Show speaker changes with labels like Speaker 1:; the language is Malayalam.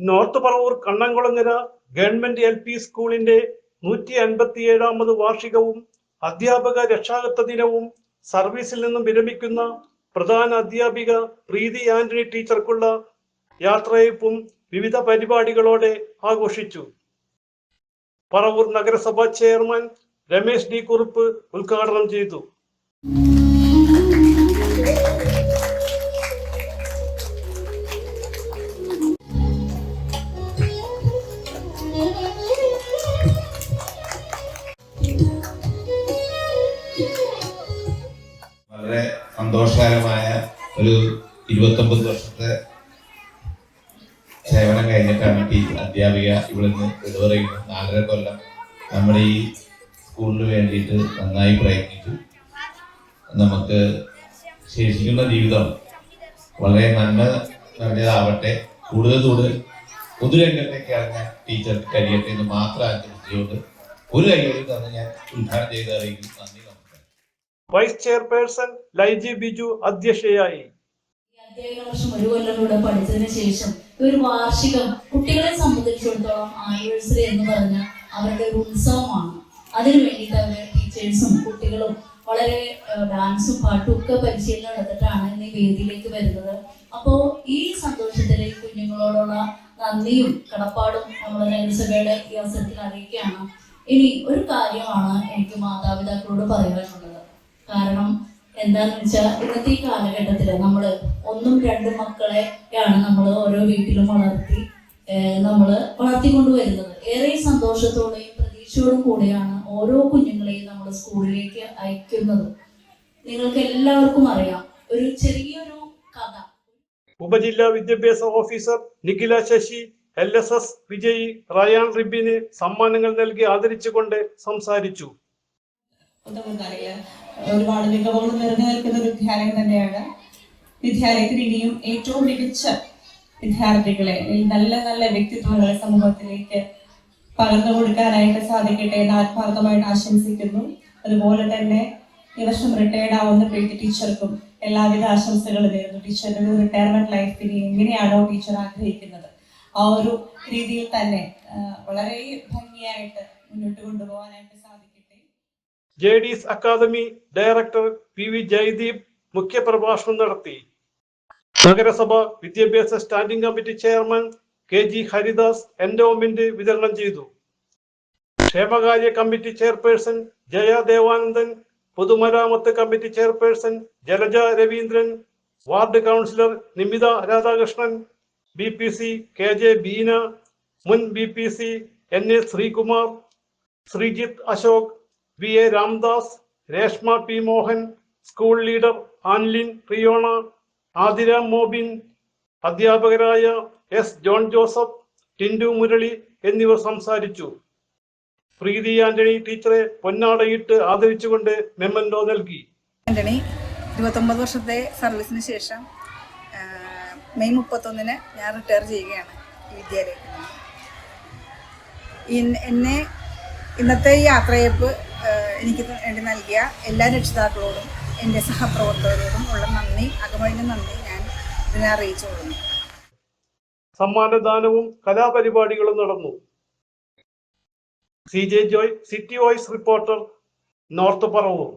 Speaker 1: North Paravur Kannamkulangara government LP സ്കൂളിന്റെ 157ാമത് വാർഷികവും അധ്യാപക രക്ഷാകർതൃ ദിനവും സർവീസിൽ നിന്നും വിരമിക്കുന്ന പ്രധാന അധ്യാപിക പ്രീതി ആന്റണി ടീച്ചർക്കുള്ള യാത്രയയപ്പും വിവിധ പരിപാടികളോടെ ആഘോഷിച്ചു. പറവൂർ നഗരസഭാ ചെയർമാൻ രമേശ് D. കുറുപ്പ് ഉദ്ഘാടനം ചെയ്തു.
Speaker 2: വളരെ സന്തോഷകരമായ ഒരു 29 വർഷത്തെ സേവനം കഴിഞ്ഞിട്ടാണ് അധ്യാപിക ഇവിടെ നിന്ന് വിടുപറയുന്നത്. 4.5 കൊല്ലം നമ്മുടെ ഈ സ്കൂളിന് വേണ്ടിയിട്ട് നന്നായി പ്രയത്നിച്ചു. നമുക്ക് ശേഷിക്കുന്ന ജീവിതം വളരെ നന്മ നിറഞ്ഞതാവട്ടെ, കൂടുതൽ പൊതുരംഗത്തേക്ക് ഇറങ്ങാൻ ടീച്ചർക്ക് കഴിയട്ടെ എന്ന് മാത്രം ആഗ്രഹിച്ചുകൊണ്ട് ഒരു കൈയ്യോട് തന്നെ ഞാൻ ഉദ്ഘാടനം ചെയ്ത് അറിയിക്കുന്നു. നന്ദി.
Speaker 1: വൈസ് ചെയർപേഴ്സൺ ലൈജി ബിജു അധ്യക്ഷയായി.
Speaker 3: അധ്യയന വർഷം 1 കൊല്ലം കൂടെ പഠിച്ചതിന് ശേഷം ഒരു വാർഷികം കുട്ടികളെ സംബന്ധിച്ചിടത്തോളം ആനിവേഴ്സറി എന്ന് പറഞ്ഞ അവരുടെ ഒരു ഉത്സവമാണ്. അതിനു വേണ്ടിയിട്ട് അവരുടെ ടീച്ചേഴ്സും കുട്ടികളും വളരെ ഡാൻസും പാട്ടും ഒക്കെ പരിശീലനം എടുത്തിട്ടാണ് ഇന്ന് ഈ വേദിയിലേക്ക് വരുന്നത്. അപ്പോൾ ഈ സന്തോഷത്തിലെ കുഞ്ഞുങ്ങളോടുള്ള നന്ദിയും കടപ്പാടും നമ്മുടെ നഗരസഭയുടെ ഈ അവസരത്തിൽ അറിയിക്കുകയാണ്. ഇനി ഒരു കാര്യമാണ് എനിക്ക് മാതാപിതാക്കളോട് പറയാനുള്ളത്. കാരണം എന്താന്ന് വെച്ചാൽ ഇന്നത്തെ ഈ കാലഘട്ടത്തിൽ നമ്മൾ 1ഉം 2ഉം മക്കളെയാണ് നമ്മൾ ഓരോ വീട്ടിലും വളർത്തിക്കൊണ്ടുവരുന്നത്. ഏറെ സന്തോഷത്തോടെയും പ്രതീക്ഷയോടും കൂടെയാണ് ഓരോ കുഞ്ഞുങ്ങളെയും നമ്മൾ സ്കൂളിലേക്ക് അയക്കുന്നത്. നിങ്ങൾക്ക് എല്ലാവർക്കും അറിയാം ഒരു ചെറിയൊരു കഥ.
Speaker 1: ഉപജില്ലാ വിദ്യാഭ്യാസ ഓഫീസർ നിഖില ശശി LSS വിജയി റയാൻ റിബിന് സമ്മാനങ്ങൾ നൽകി ആദരിച്ചുകൊണ്ട് സംസാരിച്ചു.
Speaker 4: ഒരുപാട് മികവുകൾ നിറഞ്ഞു നിൽക്കുന്ന ഒരു വിദ്യാലയം തന്നെയാണ്. വിദ്യാലയത്തിന് ഇനിയും ഏറ്റവും മികച്ച വിദ്യാർത്ഥികളെ, നല്ല നല്ല വ്യക്തിത്വങ്ങളെ സമൂഹത്തിലേക്ക് പകർന്നു കൊടുക്കാനായിട്ട് സാധിക്കട്ടെ എന്ന് ആത്മാർത്ഥമായിട്ട് ആശംസിക്കുന്നു. അതുപോലെ തന്നെ ഈ വർഷം റിട്ടയർഡ് ആവുന്ന പ്രീതി ടീച്ചർക്കും എല്ലാവിധ ആശംസകളും നേരുന്നു. ടീച്ചറിന്റെ ഒരു റിട്ടയർമെന്റ് ലൈഫിന് എങ്ങനെയാണോ ടീച്ചർ ആഗ്രഹിക്കുന്നത് ആ ഒരു രീതിയിൽ തന്നെ വളരെ ഭംഗിയായിട്ട് മുന്നോട്ട് കൊണ്ടുപോകാനായിട്ട് സാധിക്കട്ടെ.
Speaker 1: JDS academy director PV Jayadeep മുഖ്യപ്രഭാഷണം നടത്തി. നഗരസഭ വിദ്യാഭ്യാസ standing committee chairman KG Haridas endowment വിതരണം ചെയ്തു. ക്ഷേമകാര്യ കമ്മിറ്റി ചെയർപേഴ്സൺ ജയ ദേവാനന്ദൻ, പൊതുമരാമത്ത് committee chairperson Jalaja Raveendran, ward councillor Nimitha Radhakrishnan, BPC KJ Beena, മുൻ BPC NA Sreekumar, Sreejith Ashok, VA Ramdas, Reshma P Mohan, school leader Anlin Riyona, Athira Mobin, അധ്യാപകരായ S ജോൺ ജോസഫ്, ടിൻഡു മുരളി എന്നിവർ സംസാരിച്ചു. പ്രീതി ആന്റണി ടീച്ചറെ പൊന്നാടയിട്ട് ആദരിച്ചുകൊണ്ട് മെമ്മന്റോ നൽകി.
Speaker 5: ആന്റണി 29 വർഷത്തെ സർവീസിന് ശേഷം മെയ് 31-ന് ഞാൻ റിട്ടയർ ചെയ്യുകയാണ് ഈ വിദ്യാലയത്തിൽ നിന്ന്. എന്നെ ഇന്നത്തെ ഈ യാത്രയയപ്പ് എനിക്ക് വേണ്ടി നൽകിയ എല്ലാ രക്ഷിതാക്കളോടും എൻ്റെ സഹപ്രവർത്തകരോടും ഉള്ള നന്ദി, അകമഴിഞ്ഞ നന്ദി ഞാൻ ഇതിനെ അറിയിച്ചു കൊടുക്കുന്നു.
Speaker 1: സമ്മാനദാനവും കലാപരിപാടികളും നടന്നു. CJ Joy, city voice reporter, north Paravur.